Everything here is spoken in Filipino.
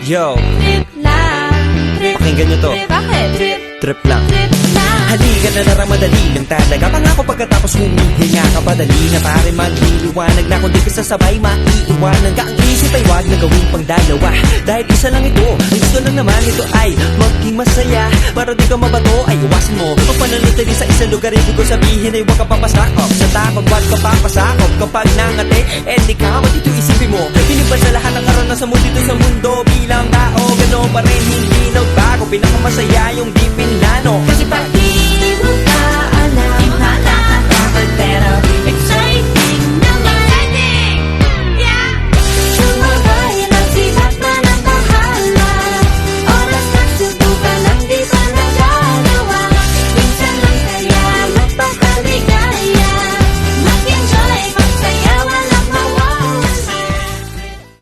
Yo, Trip lang, trip, pakinggan nyo to. trip, bakit? Trip, Trip lang. trip lang. Halika na naramadali lang talaga. Pangako pagkatapos humihinga ka padali na pare magliliwanag na kung di ka sasabay maiiwanan ka. Ang isip ay wag na gawing pang dalawa, dahil isa lang ito. Ang gusto lang naman ito ay maging masaya. Para di ka mabato ay iwasan mo pag pananatili sa isang lugar. Ibig ko sabihin ay wag ka papasakop sa takot, wag ka papasakop. Kapag nangate, di ka dito isipin mo. Pinipan sa lahat ng karanasan mo dito sa mundo. Bilang tao, gano'n pa rin hindi nagbago. Pinakamasaya yung di pinlano. Kasi pag di